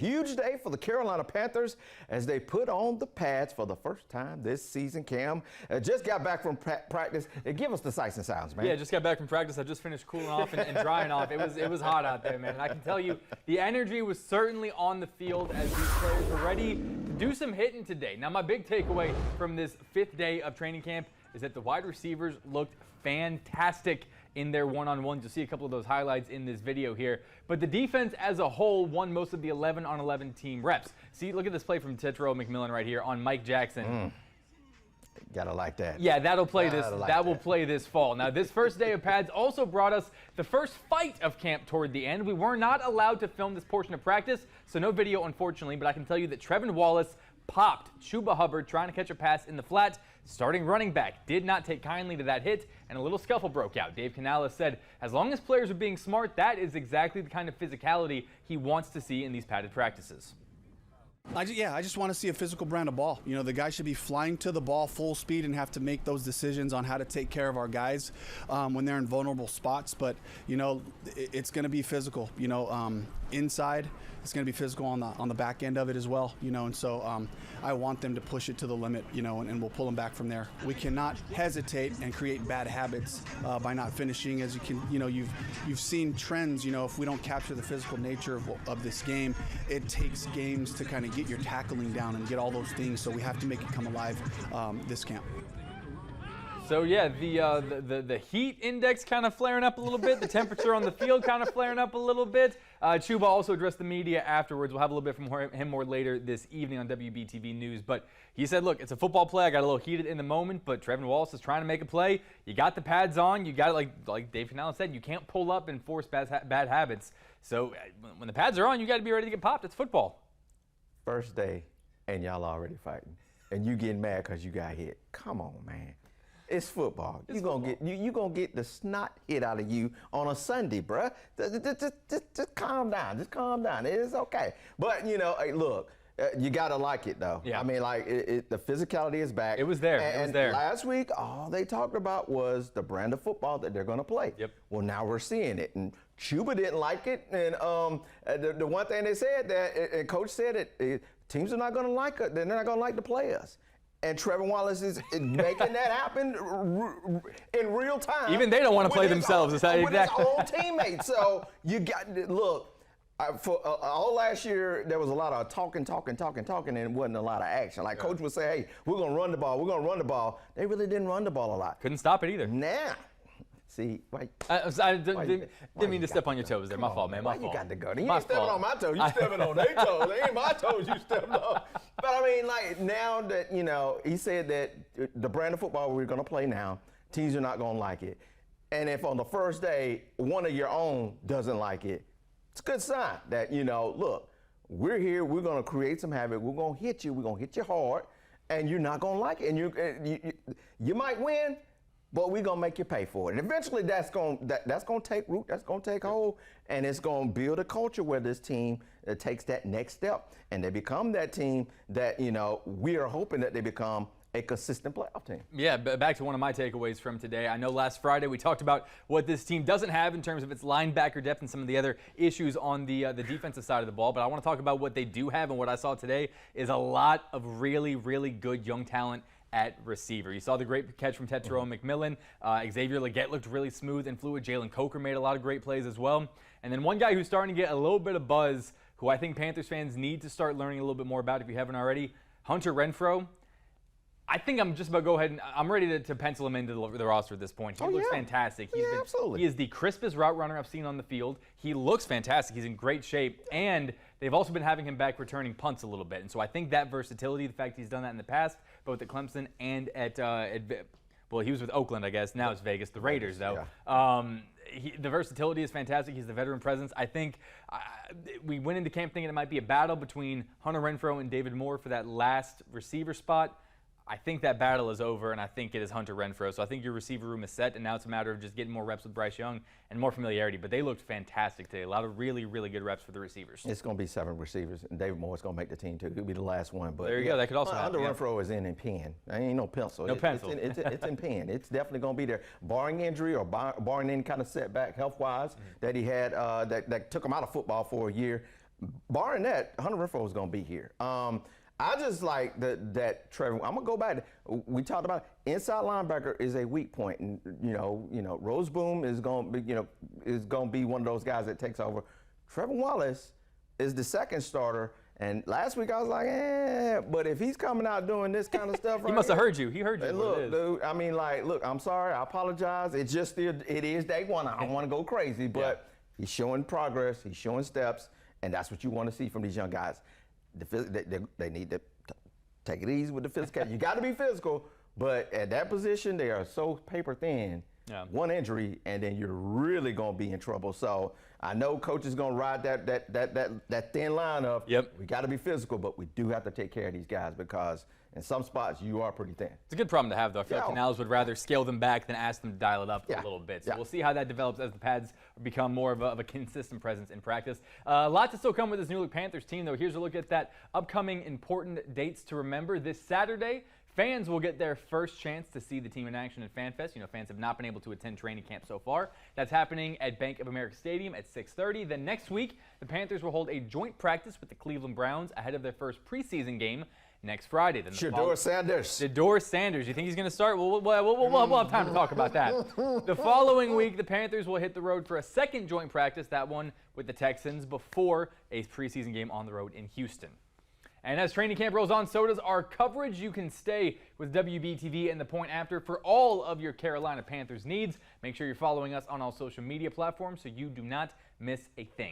Huge day for the Carolina Panthers as they put on the pads for the first time this season. Cam just got back from practice. Give us the sights and sounds, man. Yeah, just got back from practice. I just finished cooling off and drying off. It was hot out there, man. And I can tell you, the energy was certainly on the field as these players were ready to do some hitting today. Now, my big takeaway from this 5th day of training camp is that the wide receivers looked fantastic in their one-on-ones. You'll see a couple of those highlights in this video here. But the defense as a whole won most of the 11-on-11 team reps. See, look at this play from Tetro McMillan right here on Mike Jackson. Gotta like that. Yeah, that'll play that will play this fall. Now, this first day of pads also brought us the first fight of camp toward the end. We were not allowed to film this portion of practice, so no video, unfortunately, but I can tell you that Trevin Wallace popped Chuba Hubbard trying to catch a pass in the flat. Starting running back did not take kindly to that hit, and a little scuffle broke out. Dave Canales said, as long as players are being smart, that is exactly the kind of physicality he wants to see in these padded practices. I just want to see a physical brand of ball. You know, the guy should be flying to the ball full speed and have to make those decisions on how to take care of our guys when they're in vulnerable spots. But, you know, it's going to be physical, you know, inside. It's going to be physical on the back end of it as well, you know, and so I want them to push it to the limit, you know, and we'll pull them back from there. We cannot hesitate and create bad habits by not finishing. As you can, you know, you've seen trends, you know, if we don't capture the physical nature of this game, it takes games to kind of get your tackling down and get all those things. So we have to make it come alive this camp. So yeah, the heat index kind of flaring up a little bit, the temperature on the field kind of flaring up a little bit. Chuba also addressed the media afterwards. We'll have a little bit from him more later this evening on WBTV News. But he said, look, it's a football play. I got a little heated in the moment, but Trevin Wallace is trying to make a play. You got the pads on. You got it, like Dave Canales said, you can't pull up and force bad habits. So when the pads are on, you got to be ready to get popped. It's football. First day, and y'all already fighting, and you getting mad because you got hit. Come on, man. It's football. You're gonna get the snot hit out of you on a Sunday, bruh. Just calm down. Just calm down. It is okay. But you know, hey, look, you gotta like it though. Yeah. I mean, like the physicality is back. It was there. And it was there. Last week, all they talked about was the brand of football that they're gonna play. Yep. Well, now we're seeing it, and Chuba didn't like it. And the one thing they said that, and Coach said it, teams are not gonna like it. They're not gonna like the players. And Trevin Wallace is making that happen in real time. Even they don't want to play themselves. With his own teammates. So you got look. For all last year, there was a lot of talking, and it wasn't a lot of action. Like Coach would say, "Hey, we're gonna run the ball. We're gonna run the ball." They really didn't run the ball a lot. Couldn't stop it either. Now. See, I didn't mean to step on your toes there. My fault, man. My fault. You got to go there. You ain't stepping on my toes. You stepping on their toes. They ain't my toes. You stepping on. But I mean, like now that you know, he said that the brand of football we're gonna play now, teams are not gonna like it. And if on the first day one of your own doesn't like it, it's a good sign that you know, look, we're here. We're gonna create some habit. We're gonna hit you. We're gonna hit you hard, and you're not gonna like it. And you might win. But we're gonna make you pay for it. And eventually that's gonna take root, that's gonna take hold, and it's gonna build a culture where this team takes that next step and they become that team that, you know, we are hoping that they become a consistent playoff team. Yeah, back to one of my takeaways from today. I know last Friday we talked about what this team doesn't have in terms of its linebacker depth and some of the other issues on the defensive side of the ball, but I want to talk about what they do have, and what I saw today is a lot of really, really good young talent at receiver. You saw the great catch from Tetro McMillan. Xavier Legette looked really smooth and fluid. Jalen Coker made a lot of great plays as well. And then one guy who's starting to get a little bit of buzz, who I think Panthers fans need to start learning a little bit more about if you haven't already, Hunter Renfrow. I think I'm just about to go ahead and I'm ready to pencil him into the roster at this point. He looks fantastic. Absolutely. He is the crispest route runner I've seen on the field. He looks fantastic. He's in great shape. And they've also been having him back returning punts a little bit. And so I think that versatility, the fact he's done that in the past, both at Clemson and at well, he was with Oakland, I guess. Now it's Vegas. The Raiders, though. Yeah. The versatility is fantastic. He's the veteran presence. I think we went into camp thinking it might be a battle between Hunter Renfrow and David Moore for that last receiver spot. I think that battle is over, and I think it is Hunter Renfrow. So I think your receiver room is set, and now it's a matter of just getting more reps with Bryce Young and more familiarity. But they looked fantastic today. A lot of really, really good reps for the receivers. It's going to be 7 receivers, and David Moore's going to make the team, too. He'll be the last one. But there you go. That could also happen. Hunter Renfrow is in pen. There ain't no pencil. No pencil. It's in pen. It's definitely going to be there. Barring injury or barring any kind of setback health-wise that he had that took him out of football for a year, barring that, Hunter Renfrow is going to be here. I just like that Trevor. I'm gonna go back. We talked about inside linebacker is a weak point, and Roseboom is going to be one of those guys that takes over. Trevor Wallace is the second starter, and last week I was like, but if he's coming out doing this kind of stuff, he must have heard you. He heard you. And look, dude. I mean, look. I'm sorry. I apologize. It is day one. I don't want to go crazy, but he's showing progress. He's showing steps, and that's what you want to see from these young guys. They need to take it easy with the physicality. You got to be physical, but at that position, they are so paper thin. Yeah. One injury, and then you're really going to be in trouble. So I know coach is going to ride that thin line of, we got to be physical, but we do have to take care of these guys because in some spots you are pretty thin. It's a good problem to have, though. I feel like Canales would rather scale them back than ask them to dial it up a little bit. So we'll see how that develops as the pads become more of a consistent presence in practice. A lot to still come with this new look Panthers team, though. Here's a look at that upcoming important dates to remember. This Saturday, fans will get their first chance to see the team in action at FanFest. Fans have not been able to attend training camp so far. That's happening at Bank of America Stadium at 6:30. Then next week, the Panthers will hold a joint practice with the Cleveland Browns ahead of their first preseason game next Friday. Then Shedeur Sanders. Shedeur Sanders. You think he's going to start? We'll have time to talk about that. The following week, the Panthers will hit the road for a second joint practice, that one with the Texans, before a preseason game on the road in Houston. And as training camp rolls on, so does our coverage. You can stay with WBTV and The Point After for all of your Carolina Panthers needs. Make sure you're following us on all social media platforms so you do not miss a thing.